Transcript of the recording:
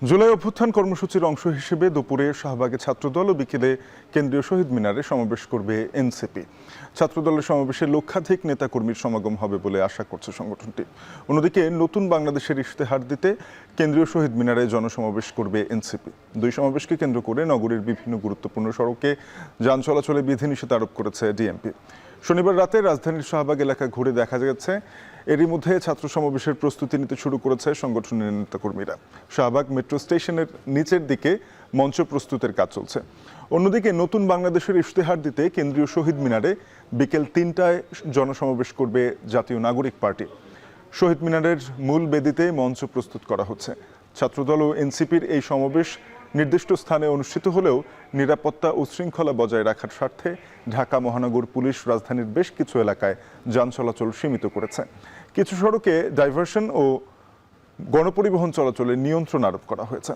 জুলাই অভ্যুত্থান কর্মসূচির অংশ হিসেবে দুপুরে শাহবাগে ছাত্রদল ও বিকেলে কেন্দ্রীয় শহীদ মিনারে সমাবেশ করবে এনসিপি। ছাত্রদলের সমাবেশে লক্ষাধিক নেতাকর্মীর সমাগম হবে বলে আশা করছে সংগঠনটি। অন্যদিকে নতুন বাংলাদেশের ইশতেহার দিতে কেন্দ্রীয় শহীদ মিনারে জনসমাবেশ করবে এনসিপি। দুই সমাবেশকে কেন্দ্র করে নগরীর বিভিন্ন গুরুত্বপূর্ণ সড়কে যান চলাচলে বিধিনিষেধ আরোপ করেছে ডিএমপি। শনিবার রাতে রাজধানীর শাহবাগ এলাকা ঘুরে দেখা গেছে এরই মধ্যে ছাত্র সমাবেশের প্রস্তুতি নিতে শুরু করেছে সংগঠনের নেতাকর্মীরা। শাহবাগ মেট্রো স্টেশনের নিচের দিকে মঞ্চ প্রস্তুতের কাজ চলছে। অন্যদিকে নতুন বাংলাদেশের ইশতেহার দিতে কেন্দ্রীয় শহীদ মিনারে বিকেল ৩টায় জনসমাবেশ করবে জাতীয় নাগরিক পার্টি। শহীদ মিনারের মূল বেদিতে মঞ্চ প্রস্তুত করা হচ্ছে। ছাত্রদল ও এনসিপির এই সমাবেশ নির্দিষ্ট স্থানে অনুষ্ঠিত হলেও নিরাপত্তা ও শৃঙ্খলা বজায় রাখার স্বার্থে ঢাকা মহানগর পুলিশ রাজধানীর বেশ কিছু এলাকায় যান চলাচল সীমিত করেছে। কিছু সড়কে ডাইভারশন ও গণপরিবহন চলাচলে নিয়ন্ত্রণ আরোপ করা হয়েছে।